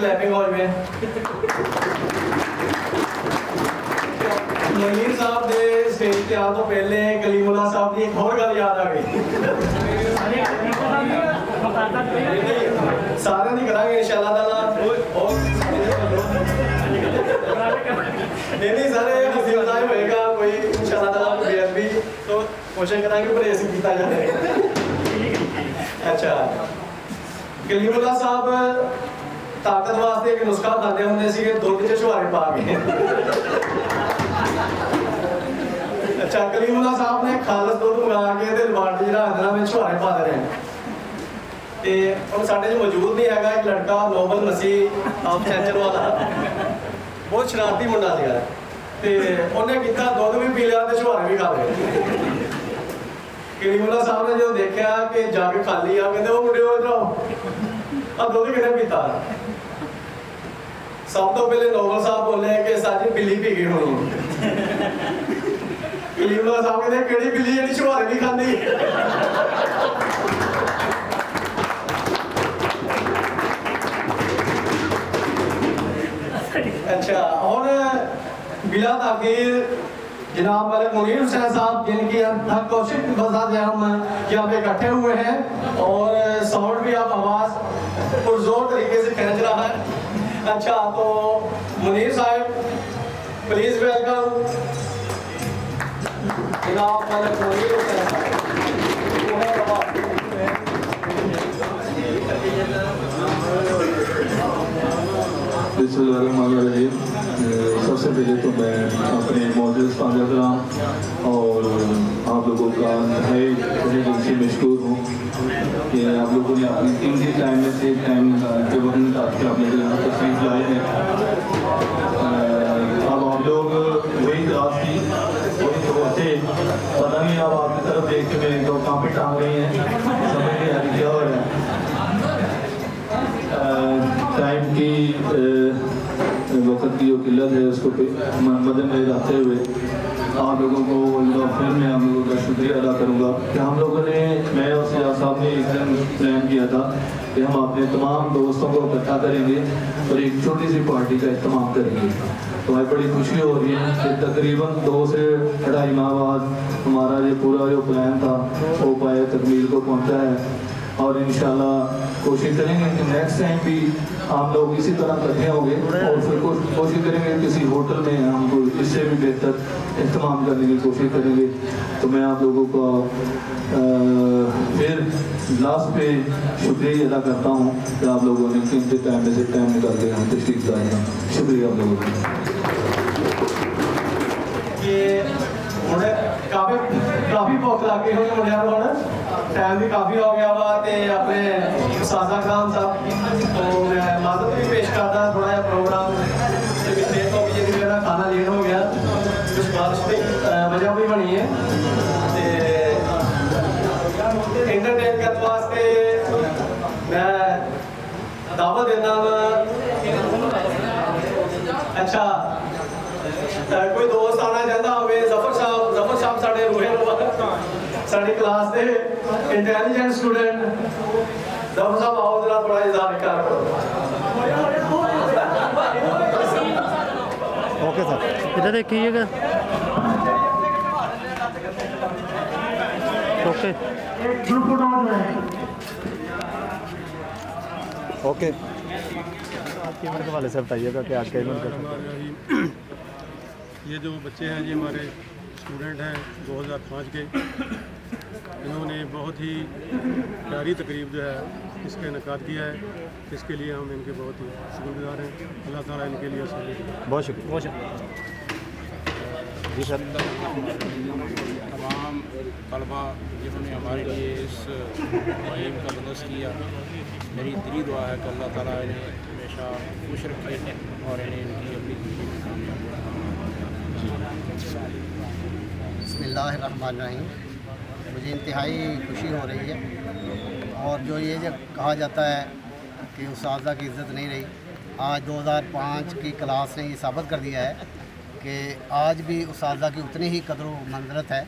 Clapping हो जाए। मुनीर साहब के स्टेज पे आने तो पहले कलीमुल्लाह साहब की एक और गल याद आ गई। सारे नहीं करांगे इंशाअल्लाह ताला। नहीं सारे हंसी मजाक होएगा कोई इंशाअल्लाह ताला बेअदबी तो कोशिश करांगे पर ऐसे कीता जाए। अच्छा कलीमुल्लाह साहब ताकत वास्ते एक नुस्खा खाते होंगे सी दुध च छुहारे पा के। अच्छा कलीमुल्लाह साहब ने खालस दुध मंगा के लबार्टरी च रख देना में छुहारे पा दे रहे ते हुण साडे च मौजूद नहीं हैगा एक लड़का नोबल मसीह ऑफ चैचर वाला बहुत शरारती मुंडा सीगा ते उन्हें कितना दुध भी पी लिया ते छुहारे भी खा लए। कलीमुल्लाह साहब ने जो देखा कि जग खाली आ कहते वो मुंडे इधर आओ आ दुध किने पीता। सब तो पहले नोबल साहब बोले कि साजी बिल्ली पी गई होनी। कलीमुल्लाह साहब कहते केड़ी बिल्ली जेहड़ी छुहारे नहीं खांदी। अच्छा और बिला ताकीर जनाब मलिक मुनीर हुसैन साहब जिनकी हम कोशिश के वजह से हम यहाँ पे इकट्ठे हुए हैं और साउंड भी आप आवाज़ पुरजोर तरीके से खींच रहा है। अच्छा तो मुनीर साहब प्लीज वेलकम जनाब मलिक मुनीर हुसैन साहब। बिस्मिल्लाहिर्रहमानिर्रहीम। सबसे पहले तो मैं अपने मौजूद फादर कराम और आप लोगों का है दिल से मशकूर हूँ कि आप लोगों ने अपनी कीमती टाइम में से टाइम के वक्त निकाल के अपने यहाँ तशरीफ लाए हैं। अब आप लोग वही क्लास की वही तो बच्चे पता नहीं अब आपकी तरफ देख के मेरे तो काफ़ी टांग रही हैं समझ नहीं आ रही क्या हो रहा है। टाइम की वक्त की जो किल्लत है उसको मद्दे में रखते हुए आप लोगों को फिर मैं आप लोगों का शुक्रिया अदा करूँगा कि हम लोगों ने मैं और सियाज साहब ने एक दिन प्लान किया था कि हम अपने तमाम दोस्तों को इकट्ठा करेंगे और एक छोटी सी पार्टी का इस्तेमाल करेंगे। तो हमें बड़ी खुशी हो रही है कि तकरीबन 2 से 2.5 माह बाद हमारा ये पूरा जो प्लान था वो पाए तकमील को पहुँचा है और इंशाल्लाह कोशिश करेंगे कि नेक्स्ट टाइम भी हम लोग इसी तरह इकट्ठे होंगे और फिर कोशिश करेंगे किसी होटल में हमको इससे भी बेहतर इस्तेमाल करने की कोशिश करेंगे। तो मैं आप लोगों का फिर लास्ट पे शुक्रिया अदा करता हूँ कि आप लोगों ने कीमती टाइम में से टाइम निकाल के हम तशरीफ लाए हैं। शुक्रिया आप लोगों का। काफ़ी भुख लग गई होगी मुंडिया को टाइम भी काफ़ी हो गया वा ते अपने साजा खान साहब तो मैं माजरत भी पेश करता थोड़ा जा प्रोग्राम पिछले तो भी जी मेरा खाना लेट हो गया कुछ बारिश की वजह भी बनी है इंटरटेन करने वास्ते मैं दावत देना। अच्छा कोई दोस्त आना चाहता हो जफर साहब साढ़े रूहे साड़ी क्लास के इंटेलिजेंट स्टूडेंट जफर साहब आओ जरा थोड़ा इज़हार करो। ओके सर इधर देखिएगा। ओके ओके आपकी उम्र के वाले से बताइएगा कि आपके उम्र का। ये जो बच्चे हैं जी हमारे स्टूडेंट हैं 2005 के इन्होंने बहुत ही प्यारी तकरीब जो है इसका इनकाद किया है। इसके लिए हम इनके बहुत ही शुक्रगुजार हैं। अल्लाह ताला इनके लिए बहुत शुक्रिया बहुत शुक्रिया जी सर। तमाम तलबा जिन्होंने हमारे लिए इस मुहिम का बंदोबस्त किया मेरी दिली दुआ है कि अल्लाह ताला इन्हें हमेशा खुश रखे और इन्हें इनकी अपनी बिस्मिल्लाहिर्रहमानिर्रहीम। मुझे इंतहाई खुशी हो रही है और जो ये जब कहा जाता है कि उस्तादा की इज़्ज़त नहीं रही, आज 2005 की क्लास ने ये साबित कर दिया है कि आज भी उस्तादा की उतनी ही कदर व मंज़रत है,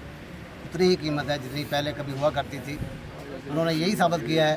उतनी ही कीमत है जितनी पहले कभी हुआ करती थी। उन्होंने यही साबित किया है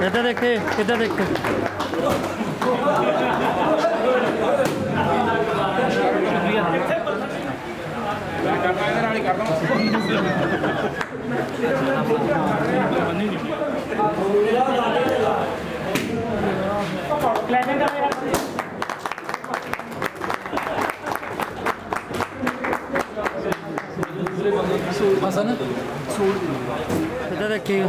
किधर देखे किधर देखे किधर देखिएगा